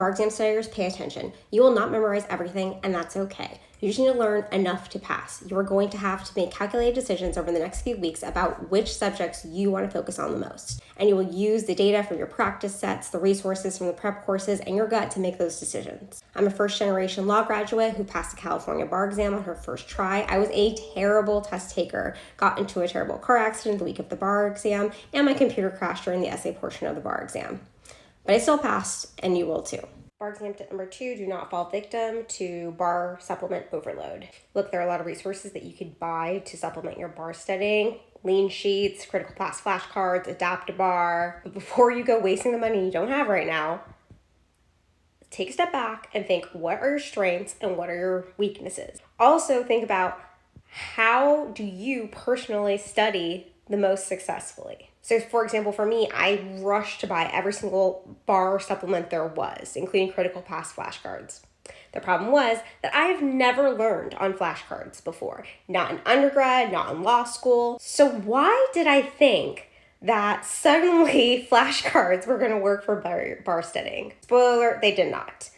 Bar exam studiers, pay attention. You will not memorize everything, and that's okay. You just need to learn enough to pass. You are going to have to make calculated decisions over the next few weeks about which subjects you want to focus on the most. And you will use the data from your practice sets, the resources from the prep courses, and your gut to make those decisions. I'm a first-generation law graduate who passed the California bar exam on her first try. I was a terrible test taker, got into a terrible car accident the week of the bar exam, and my computer crashed during the essay portion of the bar exam. But I still passed, and you will too. Bar exam tip number 2, do not fall victim to bar supplement overload. Look, there are a lot of resources that you could buy to supplement your bar studying. Lean sheets, critical pass flashcards, Adapt-A-Bar. But before you go wasting the money you don't have right now, take a step back and think, what are your strengths and what are your weaknesses? Also think about, how do you personally study the most successfully? So for example, for me, I rushed to buy every single bar supplement there was, including critical pass flashcards. The problem was that I've never learned on flashcards before, not in undergrad, not in law school. So why did I think that suddenly flashcards were going to work for bar studying? Spoiler alert, they did not.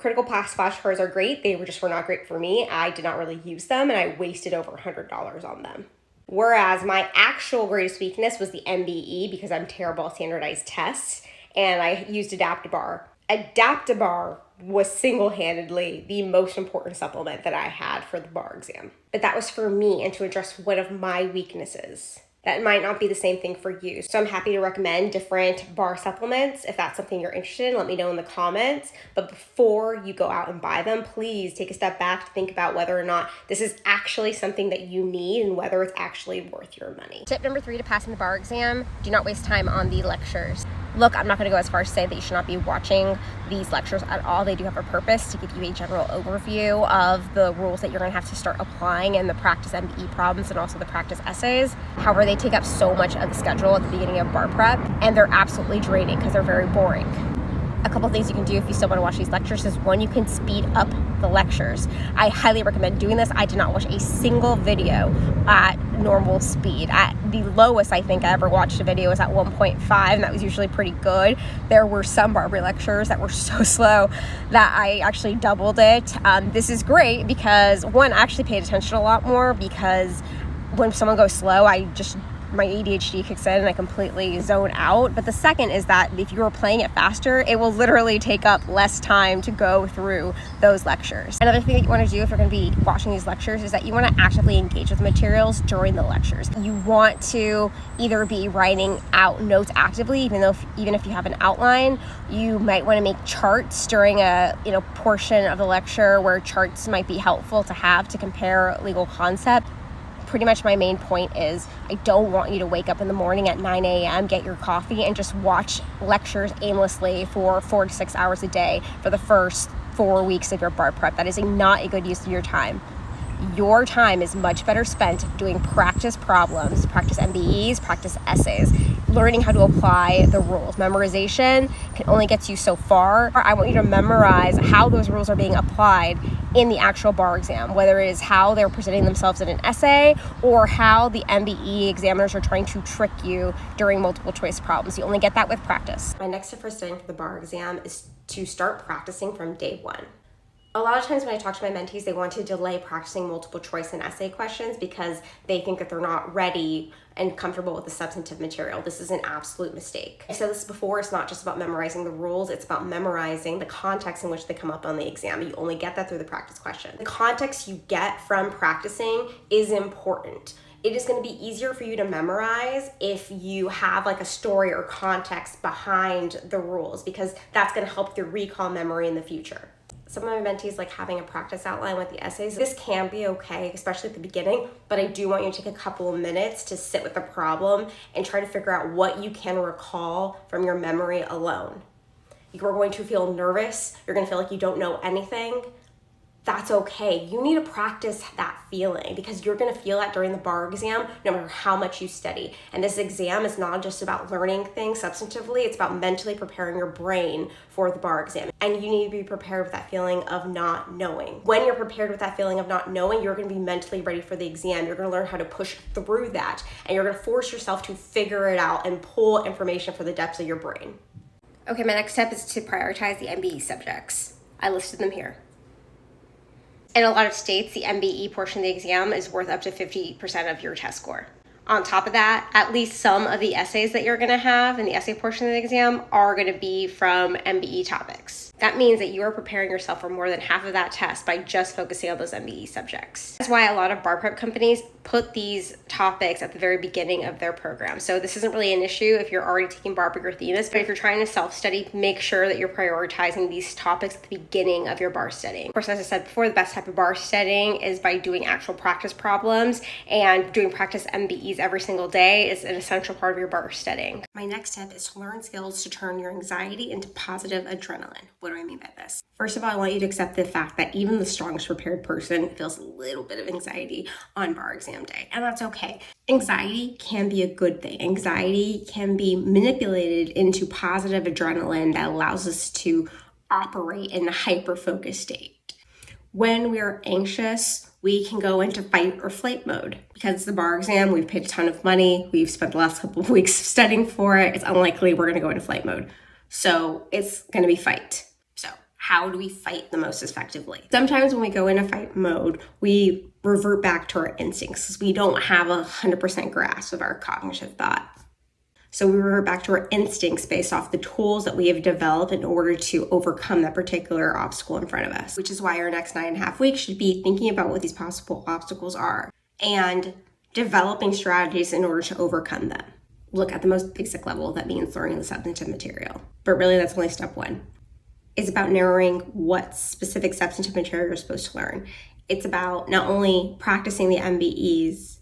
Critical pass flashcards are great. They were not great for me. I did not really use them, and I wasted over $100 on them. Whereas my actual greatest weakness was the MBE, because I'm terrible at standardized tests, and I used Adapt-A-Bar. Adapt-A-Bar was single-handedly the most important supplement that I had for the bar exam. But that was for me and to address one of my weaknesses. That might not be the same thing for you. So I'm happy to recommend different bar supplements. If that's something you're interested in, let me know in the comments. But before you go out and buy them, please take a step back to think about whether or not this is actually something that you need and whether it's actually worth your money. Tip number 3 to passing the bar exam, do not waste time on the lectures. Look, I'm not going to go as far as say that you should not be watching these lectures at all. They do have a purpose to give you a general overview of the rules that you're going to have to start applying in the practice MBE problems and also the practice essays. However, they take up so much of the schedule at the beginning of bar prep, and they're absolutely draining because they're very boring. A couple things you can do if you still want to watch these lectures is, one, you can speed up the lectures. I highly recommend doing this. I did not watch a single video at normal speed. At the lowest I think I ever watched a video was at 1.5, and that was usually pretty good. There were some BarBri lectures that were so slow that I actually doubled it. This is great because, one, I actually paid attention a lot more, because when someone goes slow, my ADHD kicks in and I completely zone out. But the second is that if you're playing it faster, it will literally take up less time to go through those lectures. Another thing that you want to do if you're going to be watching these lectures is that you want to actively engage with the materials during the lectures. You want to either be writing out notes actively, even if you have an outline. You might want to make charts during a portion of the lecture where charts might be helpful to have to compare legal concept. Pretty much my main point is, I don't want you to wake up in the morning at 9 a.m., get your coffee, and just watch lectures aimlessly for 4 to 6 hours a day for the first 4 weeks of your bar prep. That is not a good use of your time. Your time is much better spent doing practice problems, practice MBEs, practice essays, learning how to apply the rules. Memorization can only get you so far. I want you to memorize how those rules are being applied in the actual bar exam, whether it is how they're presenting themselves in an essay or how the MBE examiners are trying to trick you during multiple choice problems. You only get that with practice. My next tip for studying for the bar exam is to start practicing from day one. A lot of times when I talk to my mentees, they want to delay practicing multiple choice and essay questions because they think that they're not ready and comfortable with the substantive material. This is an absolute mistake. I've said this before, it's not just about memorizing the rules, it's about memorizing the context in which they come up on the exam. You only get that through the practice question. The context you get from practicing is important. It is going to be easier for you to memorize if you have like a story or context behind the rules, because that's going to help your recall memory in the future. Some of my mentees like having a practice outline with the essays. This can be okay, especially at the beginning, but I do want you to take a couple of minutes to sit with the problem and try to figure out what you can recall from your memory alone. You're going to feel nervous. You're going to feel like you don't know anything. That's okay. You need to practice that feeling, because you're going to feel that during the bar exam no matter how much you study. And this exam is not just about learning things substantively, it's about mentally preparing your brain for the bar exam. And you need to be prepared with that feeling of not knowing. When you're prepared with that feeling of not knowing, you're going to be mentally ready for the exam. You're going to learn how to push through that, and you're going to force yourself to figure it out and pull information from the depths of your brain. Okay, my next step is to prioritize the MBE subjects. I listed them here. In a lot of states, the MBE portion of the exam is worth up to 50% of your test score. On top of that, at least some of the essays that you're gonna have in the essay portion of the exam are gonna be from MBE topics. That means that you are preparing yourself for more than half of that test by just focusing on those MBE subjects. That's why a lot of bar prep companies put these topics at the very beginning of their program. So this isn't really an issue if you're already taking BarBri or Themis, but if you're trying to self-study, make sure that you're prioritizing these topics at the beginning of your bar studying. Of course, as I said before, the best type of bar studying is by doing actual practice problems, and doing practice MBEs every single day is an essential part of your bar studying. My next step is to learn skills to turn your anxiety into positive adrenaline. What do I mean by this? First of all, I want you to accept the fact that even the strongest prepared person feels a little bit of anxiety on bar exam day, and that's okay. Anxiety can be a good thing. Anxiety can be manipulated into positive adrenaline that allows us to operate in a hyper-focused state. When we're anxious, we can go into fight or flight mode. Because it's the bar exam, we've paid a ton of money, we've spent the last couple of weeks studying for it, it's unlikely we're gonna go into flight mode. So it's gonna be fight. So how do we fight the most effectively? Sometimes when we go into fight mode, we revert back to our instincts because we don't have 100% grasp of our cognitive thought. So we revert back to our instincts based off the tools that we have developed in order to overcome that particular obstacle in front of us, which is why our next 9.5 weeks should be thinking about what these possible obstacles are and developing strategies in order to overcome them. Look, at the most basic level, that means learning the substantive material. But really, that's only step one. It's about narrowing what specific substantive material you're supposed to learn. It's about not only practicing the MBEs,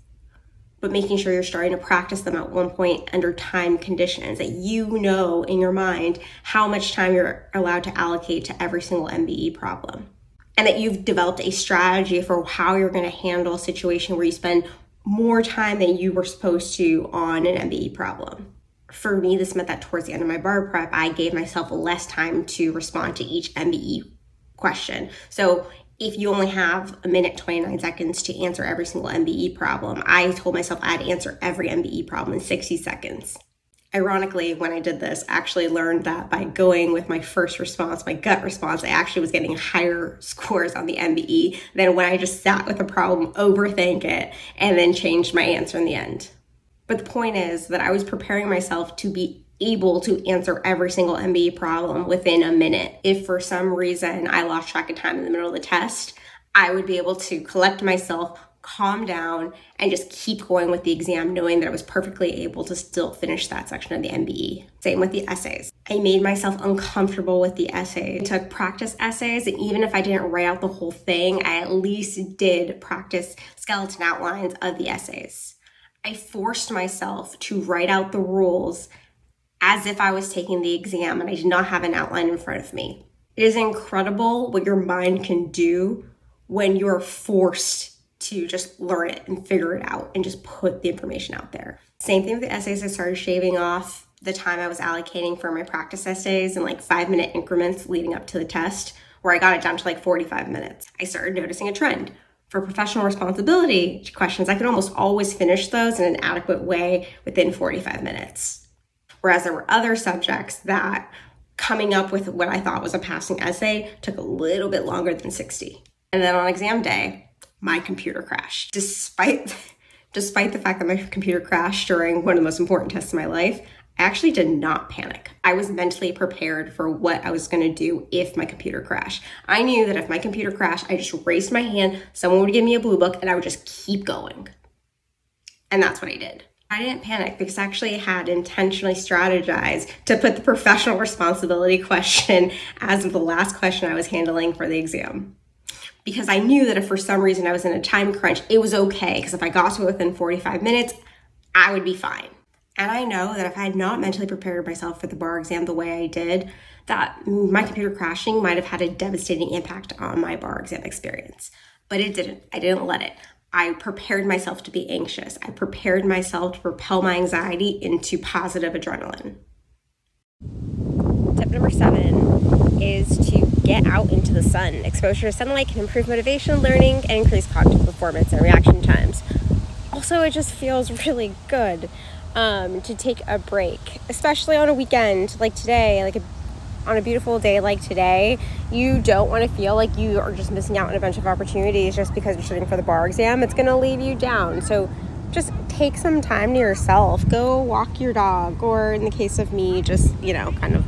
but making sure you're starting to practice them at one point under time conditions, that you know in your mind how much time you're allowed to allocate to every single MBE problem. And that you've developed a strategy for how you're going to handle a situation where you spend more time than you were supposed to on an MBE problem. For me, this meant that towards the end of my bar prep, I gave myself less time to respond to each MBE question. So if you only have 1 minute, 29 seconds to answer every single MBE problem, I told myself I'd answer every MBE problem in 60 seconds. Ironically, when I did this, I actually learned that by going with my first response, my gut response, I actually was getting higher scores on the MBE than when I just sat with a problem, overthink it, and then changed my answer in the end. But the point is that I was preparing myself to be able to answer every single MBE problem within 1 minute. If for some reason I lost track of time in the middle of the test, I would be able to collect myself, calm down, and just keep going with the exam, knowing that I was perfectly able to still finish that section of the MBE. Same with the essays. I made myself uncomfortable with the essays. I took practice essays, and even if I didn't write out the whole thing, I at least did practice skeleton outlines of the essays. I forced myself to write out the rules as if I was taking the exam and I did not have an outline in front of me. It is incredible what your mind can do when you're forced to just learn it and figure it out and just put the information out there. Same thing with the essays. I started shaving off the time I was allocating for my practice essays in like 5-minute increments leading up to the test, where I got it down to like 45 minutes. I started noticing a trend. For professional responsibility questions, I could almost always finish those in an adequate way within 45 minutes. Whereas there were other subjects that coming up with what I thought was a passing essay took a little bit longer than 60. And then on exam day, my computer crashed. Despite the fact that my computer crashed during one of the most important tests of my life, I actually did not panic. I was mentally prepared for what I was going to do if my computer crashed. I knew that if my computer crashed, I just raised my hand, someone would give me a blue book, and I would just keep going. And that's what I did. I didn't panic because I actually had intentionally strategized to put the professional responsibility question as the last question I was handling for the exam. Because I knew that if for some reason I was in a time crunch, it was okay, because if I got to it within 45 minutes, I would be fine. And I know that if I had not mentally prepared myself for the bar exam the way I did, that my computer crashing might have had a devastating impact on my bar exam experience. But it didn't. I didn't let it. I prepared myself to be anxious. I prepared myself to propel my anxiety into positive adrenaline. Tip number 7 is to get out into the sun. Exposure to sunlight can improve motivation, learning, and increase cognitive performance and reaction times. Also, it just feels really good to take a break, especially on a weekend like today, like a on a beautiful day like today, you don't want to feel like you are just missing out on a bunch of opportunities just because you're studying for the bar exam. It's going to leave you down. So just take some time to yourself. Go walk your dog, or in the case of me, just, kind of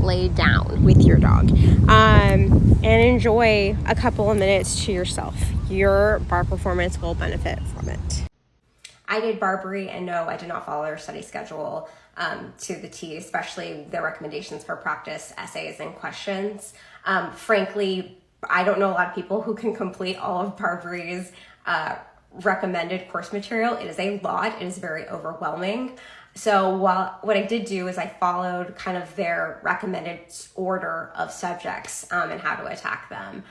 lay down with your dog, and enjoy a couple of minutes to yourself. Your bar performance will benefit from it. I did BarBri, and no, I did not follow their study schedule to the T, especially their recommendations for practice essays and questions. Frankly, I don't know a lot of people who can complete all of BarBri's recommended course material. It is a lot. It is very overwhelming. So what I did do is I followed kind of their recommended order of subjects and how to attack them.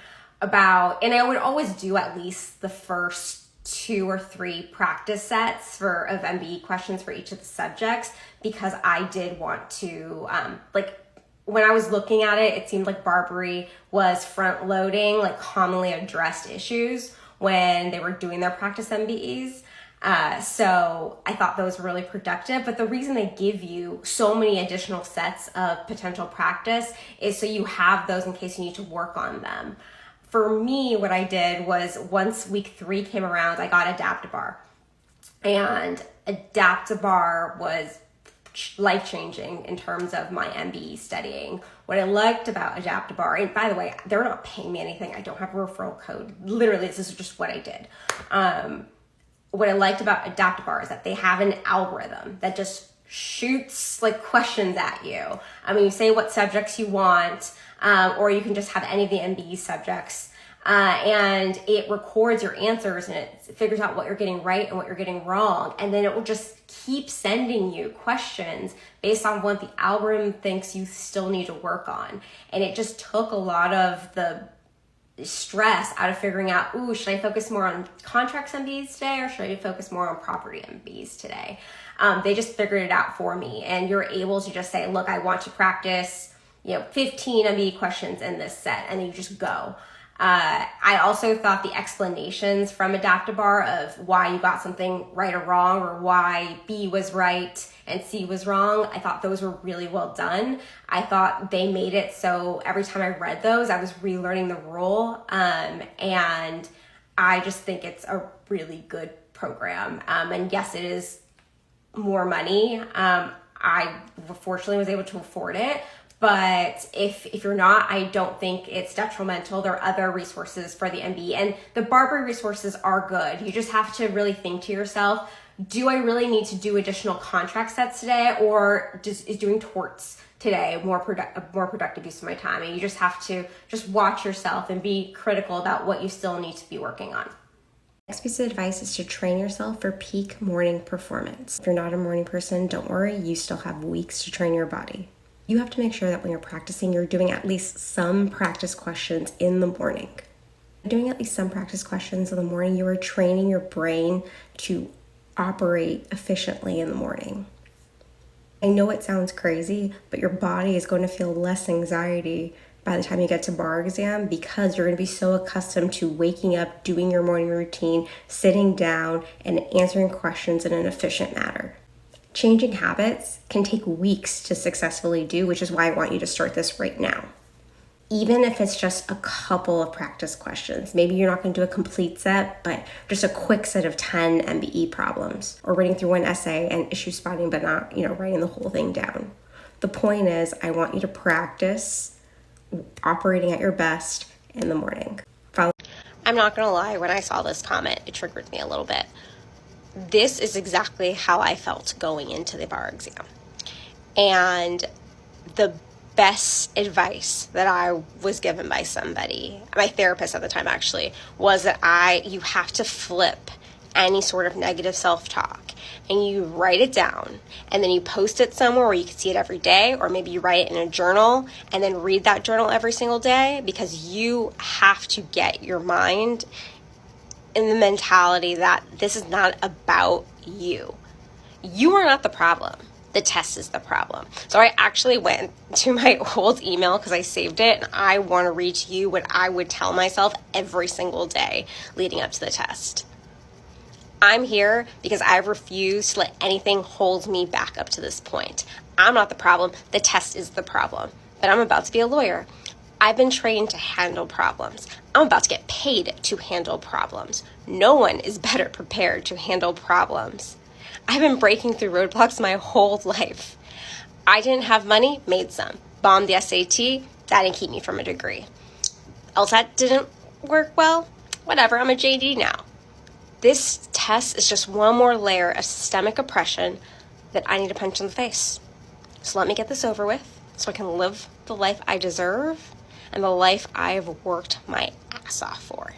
And I would always do at least the first 2 or 3 practice sets of MBE questions for each of the subjects, because I did want to, when I was looking at it, it seemed like BarBri was front loading commonly addressed issues when they were doing their practice MBEs. So I thought those were really productive, but the reason they give you so many additional sets of potential practice is so you have those in case you need to work on them. For me, what I did was once week 3 came around, I got AdaptAbar. And AdaptAbar was life-changing in terms of my MBE studying. What I liked about AdaptAbar, and by the way, they're not paying me anything. I don't have a referral code. Literally, this is just what I did. What I liked about AdaptAbar is that they have an algorithm that just shoots questions at you. You say what subjects you want, or you can just have any of the MBE subjects, and it records your answers and it figures out what you're getting right and what you're getting wrong, and then it will just keep sending you questions based on what the algorithm thinks you still need to work on. And it just took a lot of the stress out of figuring out, should I focus more on contracts MBEs today, or should I focus more on property MBEs today? They just figured it out for me, and you're able to just say, look, I want to practice 15 MBE questions in this set, and then you just go. I also thought the explanations from AdaptAbar of why you got something right or wrong, or why B was right and C was wrong, I thought those were really well done. I thought they made it so every time I read those, I was relearning the rule, and I just think it's a really good program. And yes, it is more money. I fortunately was able to afford it. But if you're not, I don't think it's detrimental. There are other resources for the MBE, and the BarBri resources are good. You just have to really think to yourself, do I really need to do additional contract sets today, or is doing torts today a more productive use of my time? And you just have to just watch yourself and be critical about what you still need to be working on. Next piece of advice is to train yourself for peak morning performance. If you're not a morning person, don't worry, you still have weeks to train your body. You have to make sure that when you're practicing, you're doing at least some practice questions in the morning. Doing at least some practice questions in the morning, you are training your brain to operate efficiently in the morning. I know it sounds crazy, but your body is going to feel less anxiety by the time you get to bar exam, because you're going to be so accustomed to waking up, doing your morning routine, sitting down, and answering questions in an efficient manner. Changing habits can take weeks to successfully do, which is why I want you to start this right now. Even if it's just a couple of practice questions, maybe you're not going to do a complete set, but just a quick set of 10 MBE problems, or reading through one essay and issue spotting, but not, writing the whole thing down. The point is, I want you to practice operating at your best in the morning. I'm not going to lie, when I saw this comment, it triggered me a little bit. This is exactly how I felt going into the bar exam. And the best advice that I was given by somebody, my therapist at the time actually, was that you have to flip any sort of negative self-talk, and you write it down, and then you post it somewhere where you can see it every day, or maybe you write it in a journal and then read that journal every single day, because you have to get your mind in the mentality that this is not about you. You are not the problem. The test is the problem. So I actually went to my old email because I saved it, and I want to read to you what I would tell myself every single day leading up to the test. I'm here because I refuse to let anything hold me back up to this point. I'm not the problem. The test is the problem. but I'm about to be a lawyer. I've been trained to handle problems. I'm about to get paid to handle problems. No one is better prepared to handle problems. I've been breaking through roadblocks my whole life. I didn't have money, made some. Bombed the SAT, that didn't keep me from a degree. LSAT didn't work well, whatever, I'm a JD now. This test is just one more layer of systemic oppression that I need to punch in the face. So let me get this over with so I can live the life I deserve and the life I've worked my ass off for.